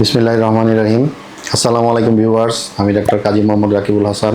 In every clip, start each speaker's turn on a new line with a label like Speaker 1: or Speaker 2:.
Speaker 1: বিসমিল্লাহির রহমানির রহিম। আসসালামু আলাইকুম ভিউয়ার্স, আমি doctor Kazi Mohammad Rakibul Hasan,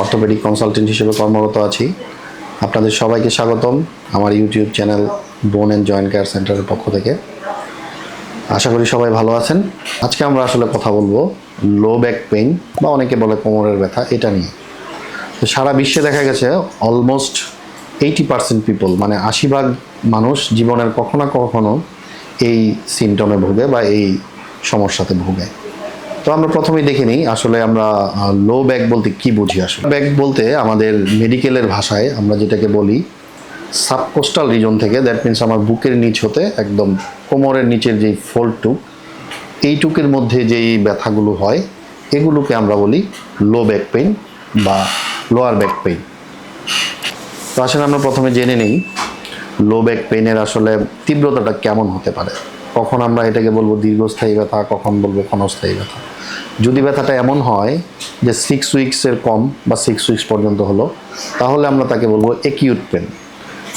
Speaker 1: orthopaedic consultant হিসেবে কর্মরত আছি। আপনাদের সবাইকে স্বাগতম আমার ইউটিউব চ্যানেল বোন অ্যান্ড জয়েন্ট কেয়ার সেন্টারের পক্ষ থেকে। আশা করি সবাই ভালো আছেন। আজকে আমরা আসলে কথা বলবো লো ব্যাক পেইন বা অনেকে বলে কোমরের ব্যথা, এটা নিয়ে। তো সারা বিশ্বে দেখা গেছে অলমোস্ট 80% পিপল, মানে 80% মানুষ জীবনের কখনো না কখনো এই সিমটমে ভোগে বা এই সমস্যাতে ভোগে। তো আমরা প্রথমেই দেখে নিই আসলে আমরা লো ব্যাক বলতে কি বুঝি। আসলে ব্যাক বলতে আমাদের মেডিকেলের ভাষায় আমরা যেটাকে বলি সাবকোস্টাল রিজন থেকে, দ্যাট মিনস আমার বুকের নিচ হতে একদম কোমরের নিচের যেই ফোল্ডটুক, এইটুকের মধ্যে যেই ব্যথাগুলো হয় এগুলোকে আমরা বলি লো ব্যাক পেইন বা লোয়ার ব্যাক পেইন। তো আসলে আমরা প্রথমে জেনে নিই লো ব্যাক পেইনের আসলে তীব্রতাটা কেমন হতে পারে। কখন আমরা এটাকে বলবো দীর্ঘস্থায়ী ব্যথা, কখন বলবো ক্ষণস্থায়ী ব্যথা। যদি ব্যথাটা এমন হয় যে 6 উইক্সের কম বা 6 উইক্স পর্যন্ত হলো, তাহলে আমরা তাকে বলবো অ্যাকিউট পেন।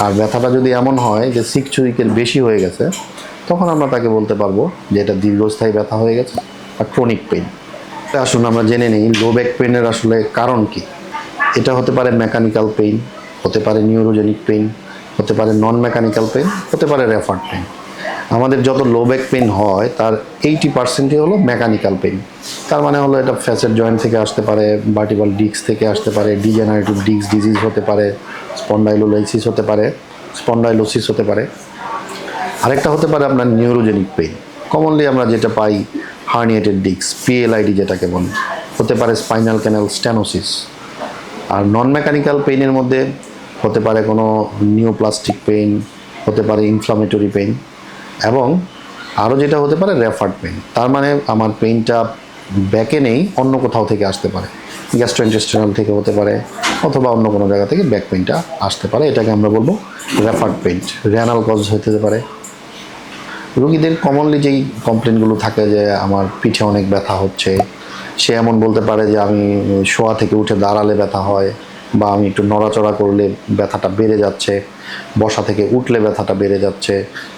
Speaker 1: আর ব্যথাটা যদি এমন হয় যে 6 উইকের বেশি হয়ে গেছে, তখন আমরা তাকে বলতে পারবো যে এটা দীর্ঘস্থায়ী ব্যথা হয়ে গেছে বা ক্রনিক পেইন। আসুন আমরা জেনে নিই লো ব্যাক পেইনের আসলে কারণ কি। এটা হতে পারে মেকানিক্যাল পেইন, হতে পারে নিউরোজেনিক পেইন, হতে পারে নন মেকানিক্যাল পেইন, হতে পারে রেফার্ড পেইন। আমাদের যত লো ব্যাক পেইন হয় তার 80%ই হলো মেকানিক্যাল পেইন। তার মানে হলো এটা ফ্যাসেট জয়েন্ট থেকে আসতে পারে, ভার্টিব্রাল ডিস্ক থেকে আসতে পারে, ডিজেনারেটিভ ডিস্ক ডিজিজ হতে পারে, স্পন্ডাইলোলাইসিস হতে পারে, স্পন্ডাইলোসিস হতে পারে। আরেকটা হতে পারে আপনার নিউরোজেনিক পেইন। কমনলি আমরা যেটা পাই হার্নিয়েটেড ডিস্ক, পিএলআইডি যেটাকে বলি, হতে পারে স্পাইনাল ক্যানাল স্টেনোসিস। আর নন মেকানিক্যাল পেইনের মধ্যে হতে পারে কোনো নিওপ্লাস্টিক পেইন, হতে পারে ইনফ্লামেটরি পেইন, এবং আরও যেটা হতে পারে রেফার্ড পেইন। তার মানে আমার পেইনটা ব্যাকে নেই, অন্য কোথাও থেকে আসতে পারে, গ্যাস্ট্রোইন্টেস্টিনাল থেকে হতে পারে, অথবা অন্য কোনো জায়গা থেকে ব্যাক পেইনটা আসতে পারে। এটাকে আমরা বলবো রেফার্ড পেইন। রেনাল কজ হতে পারে। রোগীদের কমনলি যেই কমপ্লেনগুলো থাকে যে আমার পিঠে অনেক ব্যথা হচ্ছে, সে এমন বলতে পারে যে আমি শোয়া থেকে উঠে দাঁড়ালে ব্যথা হয়, বা আমি একটু নড়াচড়া করলে ব্যথাটা বেড়ে যাচ্ছে, বসা থেকে উঠলে ব্যথাটা বেড়ে যাচ্ছে,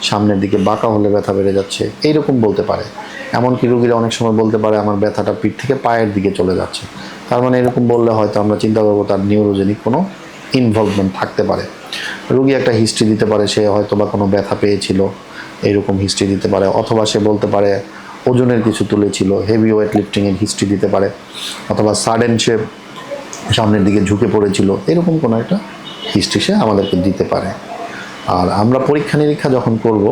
Speaker 1: সামনের দিকে বাঁকা হলে ব্যথা বেড়ে যাচ্ছে, এইরকম বলতে পারে। এমনকি রোগীরা অনেক সময় বলতে পারে আমার ব্যথাটা পিঠ থেকে পায়ের দিকে চলে যাচ্ছে। তার মানে এরকম বললে হয়তো আমরা চিন্তা করবো তার নিউরোজেনিক কোনো ইনভলভমেন্ট থাকতে পারে। রোগী একটা হিস্ট্রি দিতে পারে, সে হয়তো বা কোনো ব্যথা পেয়েছিল, এইরকম হিস্ট্রি দিতে পারে। অথবা সে বলতে পারে ওজনের কিছু তুলেছিল, হেভি ওয়েট লিফটিংয়ের হিস্ট্রি দিতে পারে, অথবা সাডেন সে সামনের দিকে ঝুঁকে পড়েছিল, এরকম কোনো একটা হিস্ট্রি সে আমাদেরকে দিতে পারে। আর আমরা পরীক্ষা নিরীক্ষা যখন করব,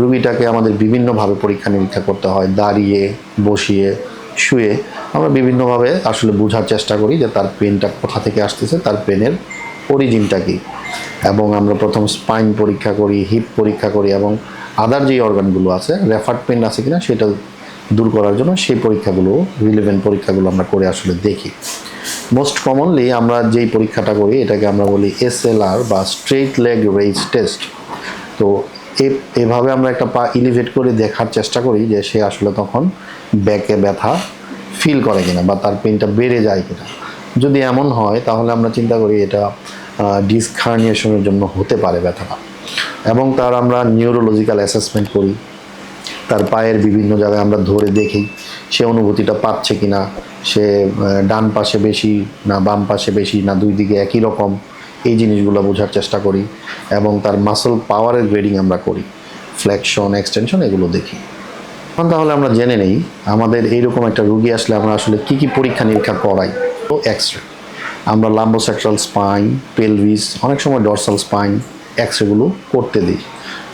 Speaker 1: রুগীটাকে আমাদের বিভিন্নভাবে পরীক্ষা নিরীক্ষা করতে হয়, দাঁড়িয়ে, বসিয়ে, শুয়ে। আমরা বিভিন্নভাবে আসলে বোঝার চেষ্টা করি যে তার পেনটা কোথা থেকে আসতেছে, তার পেনের অরিজিনটা কী। এবং আমরা প্রথম স্পাইন পরীক্ষা করি, হিপ পরীক্ষা করি, এবং আদার যেই অর্গানগুলো আছে, রেফার্ড পেন আছে কিনা সেটা দূর করার জন্য সেই পরীক্ষাগুলো, রিলেভেন্ট পরীক্ষাগুলো আমরা করে আসলে দেখি। মোস্ট কমনলি আমরা যেই পরীক্ষাটা করি এটাকে আমরা বলি এসএলআর বা স্ট্রেট লেগ রেইজ টেস্ট। তো এভাবে আমরা একটা পা ইলিভেট করে দেখার চেষ্টা করি যে সে আসলে তখন ব্যাকে ব্যথা ফিল করে কিনা বা তার পেনটা বেড়ে যায় কিনা। যদি এমন হয় তাহলে আমরা চিন্তা করি এটা ডিস্ক হার্নিয়েশনের জন্য হতে পারে ব্যথাটা। এবং তার আমরা নিউরোলজিক্যাল অ্যাসেসমেন্ট করি, তার পায়ের বিভিন্ন জায়গায় আমরা ধরে দেখি সে অনুভূতিটা পাচ্ছে কিনা, সে ডান পাশে বেশি না বাম পাশে বেশি না দুই দিকে একই রকম, এই জিনিসগুলো বোঝার চেষ্টা করি। এবং তার মাসল পাওয়ারের গ্রেডিং আমরা করি, ফ্লেকশন, এক্সটেনশন, এগুলো দেখি। এখন তাহলে আমরা জেনে নেই আমাদের এইরকম একটা রুগী আসলে আমরা আসলে কী কী পরীক্ষা নিরীক্ষা করাই। তো এক্সরে, আমরা লাম্বোস্যাক্রাল স্পাইন, পেলভিস, অনেক সময় ডরসাল স্পাইন এক্সরেগুলো করতে দিই,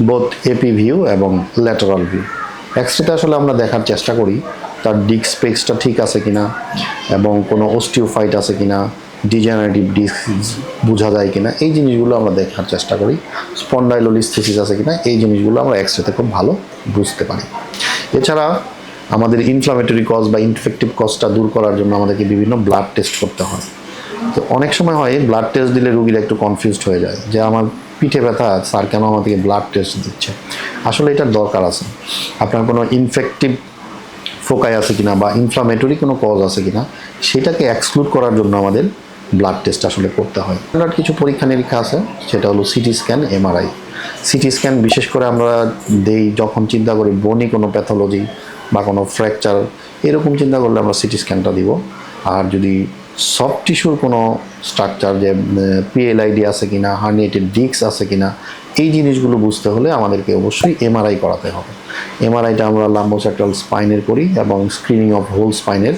Speaker 1: বোথ এপি ভিউ এবং ল্যাটারাল ভিউ। এক্সরেতে আসলে আমরা দেখার চেষ্টা করি তার ডিস্ক স্পেসটা ঠিক আছে কিনা, এবং কোনো অস্টিওফাইট আছে কিনা, ডিজেনারেটিভ ডিস্ক বোঝা যায় কিনা, এই জিনিসগুলো আমরা দেখার চেষ্টা করি। স্পন্ডাইলোলিস্থেসিস আছে কিনা, এই জিনিসগুলো আমরা এক্সরেতে খুব ভালো বুঝতে পারি। এছাড়া আমাদের ইনফ্লামেটরি কজ বা ইনফেক্টিভ কজটা দূর করার জন্য আমাদেরকে বিভিন্ন ব্লাড টেস্ট করতে হয়। তো অনেক সময় হয় ব্লাড টেস্ট দিলে রুগীরা একটু কনফিউজড হয়ে যায় যে আমার পিঠে ব্যথা, স্যার কেন আমাদেরকে ব্লাড টেস্ট দিচ্ছে। আসলে এটার দরকার আছে। আপনার কোনো ইনফেক্টিভ ফোকাই আছে কিনা বা ইনফ্লামেটরি কোনো কজ আছে কিনা সেটাকে এক্সক্লুড করার জন্য আমাদের ব্লাড টেস্ট আসলে করতে হয়। স্ট্যান্ডার্ড কিছু পরীক্ষা নিরীক্ষা আছে, সেটা হলো CT scan, MRI. CT scan বিশেষ করে আমরা দেই যখন চিন্তা করি বনি কোনো প্যাথোলজি বা কোনো ফ্র্যাকচার এরকম চিন্তা করলে আমরা সিটি স্ক্যানটা দিব। আর যদি সফট টিস্যুর কোনো স্ট্রাকচার, যে পিএলআইডি আছে কিনা, হার্নিয়েটেড ডিস্ক আছে কিনা, এই জিনিসগুলো বুঝতে হলে আমাদেরকে অবশ্যই এমআরআই করাতে হবে। এমআরআইটা আমরা লাম্বোস্যাক্রাল স্পাইনের করি এবং স্ক্রিনিং অফ হোল স্পাইনের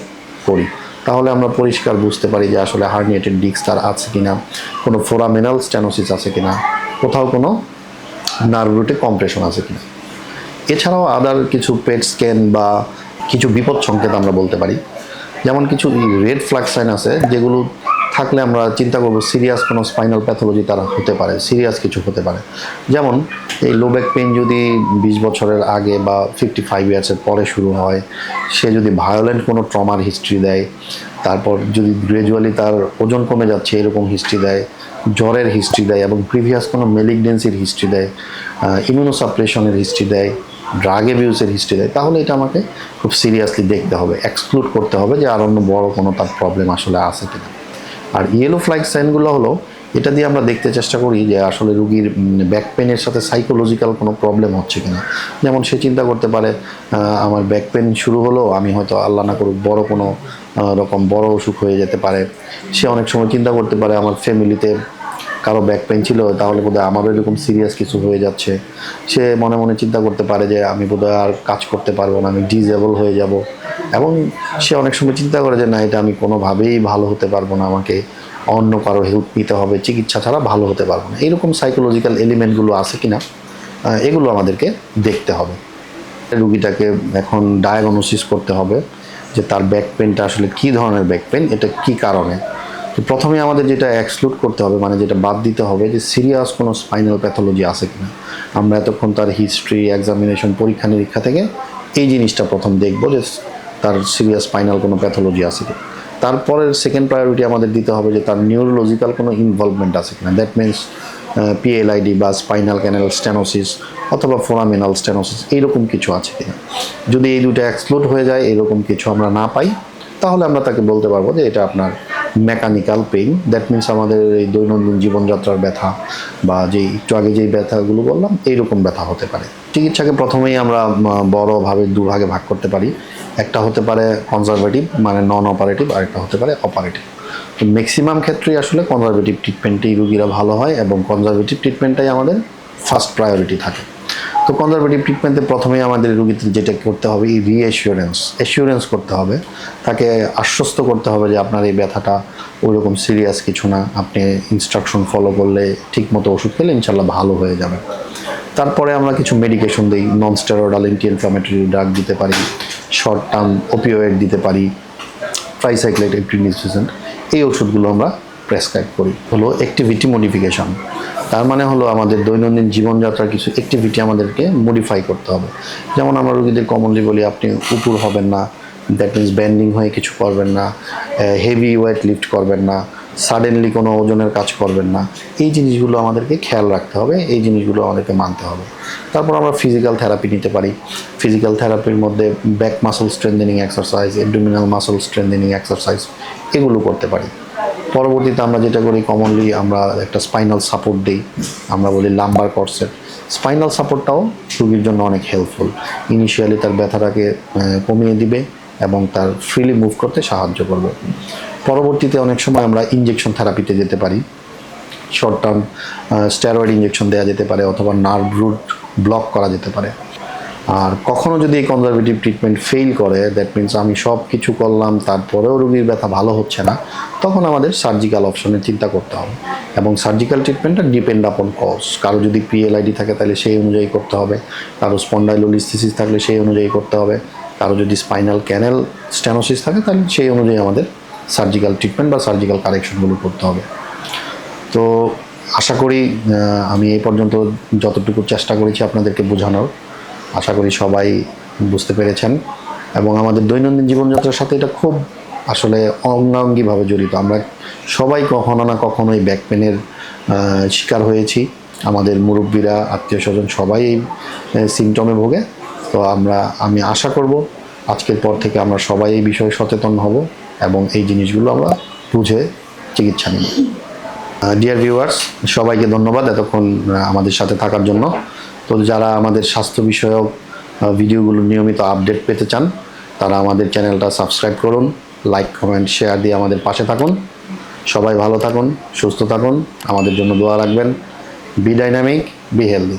Speaker 1: করি। তাহলে আমরা পরিষ্কার বুঝতে পারি যে আসলে হার্নিয়েটেড ডিস্ক তার আছে কিনা, কোনো ফোরামেনাল স্টেনোসিস আছে কিনা, কোথাও কোনো নার্ভ রুটে কম্প্রেশন আছে কিনা। এছাড়াও আদার কিছু পেট স্ক্যান বা কিছু বিপদ সংকেত আমরা বলতে পারি, যেমন কিছু রেড ফ্ল্যাগ সাইন আছে যেগুলো থাকলে আমরা চিন্তা করব সিরিয়াস কোনো স্পাইনাল প্যাথোলজি তারা হতে পারে, সিরিয়াস কিছু হতে পারে। যেমন এই লো ব্যাক পেইন যদি 20 বছরের আগে বা 55 ইয়ার্সের পরে শুরু হয়, সে যদি ভায়োলেন্ট কোনো ট্রমার হিস্ট্রি দেয়, তারপর যদি গ্র্যাজুয়ালি তার ওজন কমে যাচ্ছে এরকম হিস্ট্রি দেয়, জ্বরের হিস্ট্রি দেয় এবং প্রিভিয়াস কোনো মেলিগনেন্সির হিস্ট্রি দেয়, ইমিউনোসাপ্রেশনের হিস্ট্রি দেয়, ড্রাগ অ্যাবিউসের হিস্ট্রি দেয়, তাহলে এটা আমাকে খুব সিরিয়াসলি দেখতে হবে, এক্সক্লুড করতে হবে যে আর অন্য বড় কোনো তার প্রবলেম আসলে আছে কিনা। আর ইয়েলো ফ্ল্যাগ সাইনগুলো হলো, এটা দিয়ে আমরা দেখতে চেষ্টা করি যে আসলে রুগীর ব্যাক পেনের সাথে সাইকোলজিক্যাল কোনো প্রবলেম হচ্ছে কিনা। যেমন সে চিন্তা করতে পারে আমার ব্যাক পেন শুরু হলো, আমি হয়তো আল্লাহ না করুক বড় কোনো রকম বড় অসুখ হয়ে যেতে পারে। সে অনেক সময় চিন্তা করতে পারে আমার ফ্যামিলিতে কারো ব্যাক পেন ছিল, তাহলে বোধহয় আমারও এরকম সিরিয়াস কিছু হয়ে যাচ্ছে। সে মনে মনে চিন্তা করতে পারে যে আমি বোধহয় আর কাজ করতে পারবো না, আমি ডিজেবল হয়ে যাব। এবং সে অনেক সময় চিন্তা করে যে না, এটা আমি কোনোভাবেই ভালো হতে পারবো না, আমাকে অন্য কারো হেল্প নিতে হবে, চিকিৎসা ছাড়া ভালো হতে পারবো না। এইরকম সাইকোলজিক্যাল এলিমেন্টগুলো আছে কিনা এগুলো আমাদেরকে দেখতে হবে। রুগীটাকে এখন ডায়াগনোসিস করতে হবে যে তার ব্যাক পেনটা আসলে কী ধরনের ব্যাক পেন, এটা কী কারণে। তো প্রথমে আমাদের যেটা এক্সক্লুড করতে হবে, মানে যেটা বাদ দিতে হবে, যে সিরিয়াস কোনো স্পাইনাল প্যাথোলজি আছে কিনা। আমরা এতক্ষণ তার হিস্ট্রি, এক্সামিনেশন, পরীক্ষা নিরীক্ষা থেকে এই জিনিসটা প্রথম দেখব যে তার সিরিয়াস স্পাইনাল কোনো প্যাথোলজি আছে কিনা। তারপরের সেকেন্ড প্রায়োরিটি আমাদের দিতে হবে যে তার নিউরোলজিক্যাল কোনো ইনভলভমেন্ট আছে কিনা। দ্যাট মিনস পিএলআইডি বা স্পাইনাল ক্যানাল স্টেনোসিস অথবা ফোরামিনাল স্টেনোসিস এইরকম কিছু আছে কিনা। যদি এই দুটো এক্সক্লুড হয়ে যায়, এরকম কিছু আমরা না পাই, তাহলে আমরা তাকে বলতে পারবো যে এটা আপনার মেকানিক্যাল পেইন। দ্যাট মিনস আমাদের এই দৈনন্দিন জীবনযাত্রার ব্যথা বা যেই একটু আগে যেই ব্যথাগুলো বললাম, এইরকম ব্যথা হতে পারে। চিকিৎসাকে প্রথমেই আমরা বড়ভাবে দুভাগে ভাগ করতে পারি। একটা হতে পারে কনজারভেটিভ, মানে নন অপারেটিভ, আর একটা হতে পারে অপারেটিভ। তো ম্যাক্সিমাম ক্ষেত্রেই আসলে কনজারভেটিভ ট্রিটমেন্টেই রুগীরা ভালো হয় এবং কনজারভেটিভ ট্রিটমেন্টটাই আমাদের ফার্স্ট প্রায়োরিটি থাকে। তো কনজারভেটিভ ট্রিটমেন্টে প্রথমেই আমাদের রুগীদের যেটা করতে হবে, এই অ্যাসিওরেন্স করতে হবে, তাকে আশ্বস্ত করতে হবে যে আপনার এই ব্যথাটা ওইরকম সিরিয়াস কিছু না, আপনি ইনস্ট্রাকশন ফলো করলে ঠিকমতো ওষুধ খেলে ইনশাল্লাহ ভালো হয়ে যাবে। তারপরে আমরা কিছু মেডিকেশন দিই, non steroidal anti inflammatory drug দিতে পারি, শর্ট টার্ম ওপিওয়েড দিতে পারি, ট্রাইসাইক্লাইড এপ্রিনিসিসেন্ট, এই ওষুধগুলো আমরা প্রেসক্রাইব করি। হলো অ্যাক্টিভিটি মডিফিকেশন, তার মানে হলো আমাদের দৈনন্দিন জীবনযাত্রার কিছু অ্যাক্টিভিটি আমাদেরকে মডিফাই করতে হবে। যেমন আমরা রোগীদের কমনলি বলি আপনি উপুর হবেন না, দ্যাট মিনস ব্যান্ডিং হয়ে কিছু করবেন না, হেভি ওয়েট লিফট করবেন না, সাডেনলি কোনো ওজনের কাজ করবেন না। এই জিনিসগুলো আমাদেরকে খেয়াল রাখতে হবে, এই জিনিসগুলো আমাদেরকে মানতে হবে। তারপর আমরা ফিজিক্যাল থেরাপি নিতে পারি। ফিজিক্যাল থেরাপির মধ্যে back muscle strengthening exercise, abdominal muscle strengthening exercise এগুলো করতে পারি। পরবর্তীতে আমরা যেটা করি, কমনলি আমরা একটা স্পাইনাল সাপোর্ট দিই, আমরা বলি লাম্বার কর্সেট। স্পাইনাল সাপোর্টটাও রুগীর জন্য অনেক হেল্পফুল। ইনিশিয়ালি তার ব্যথাটাকে কমিয়ে দিবে এবং তার ফ্রিলি মুভ করতে সাহায্য করবে। পরবর্তীতে অনেক সময় আমরা ইনজেকশন থেরাপিতে যেতে পারি। শর্ট টার্ম স্টেরয়েড ইনজেকশন দেওয়া যেতে পারে অথবা নার্ভ রুট ব্লক করা যেতে পারে। আর কখনো যদি এই কনজারভেটিভ ট্রিটমেন্ট ফেল করে, দ্যাট মিনস আমি সব কিছু করলাম তারপরেও রোগীর ব্যথা ভালো হচ্ছে না, তখন আমাদের সার্জিক্যাল অপশনের চিন্তা করতে হবে। এবং সার্জিক্যাল ট্রিটমেন্টটা ডিপেন্ড আপন কজ। কারো যদি পিএলআইডি থাকে তাহলে সেই অনুযায়ী করতে হবে, কারো স্পন্ডাইলোলিস্থিসিস থাকলে সেই অনুযায়ী করতে হবে, কারো যদি স্পাইনাল ক্যানেল স্টেনোসিস থাকে তাহলে সেই অনুযায়ী আমাদের সার্জিক্যাল ট্রিটমেন্ট বা সার্জিক্যাল কারেকশনগুলো করতে হবে। তো আশা করি আমি এই পর্যন্ত যতটুকু চেষ্টা করেছি আপনাদেরকে বোঝানোর, আশা করি সবাই বুঝতে পেরেছেন। এবং আমাদের দৈনন্দিন জীবনযাত্রার সাথে এটা খুব আসলে অঙ্গাঙ্গিভাবে জড়িত। আমরা সবাই কখনো না কখনো এই ব্যাক পেনের শিকার হয়েছি। আমাদের মুরব্বীরা, আত্মীয় স্বজন সবাই এই সিমটমে ভোগে। তো আমি আশা করব আজকের পর থেকে আমরা সবাই এই বিষয়ে সচেতন হব এবং এই জিনিসগুলো আমরা বুঝে চিকিৎসা নিব। ডিয়ার ভিউয়ার্স, সবাইকে ধন্যবাদ এতক্ষণ আমাদের সাথে থাকার জন্য। তো যারা আমাদের স্বাস্থ্য বিষয়ক ভিডিওগুলো নিয়মিত আপডেট পেতে চান তারা আমাদের চ্যানেলটা সাবস্ক্রাইব করুন, লাইক কমেন্ট শেয়ার দিয়ে আমাদের পাশে থাকুন। সবাই ভালো থাকুন, সুস্থ থাকুন, আমাদের জন্য দোয়া রাখবেন। Be dynamic, be healthy.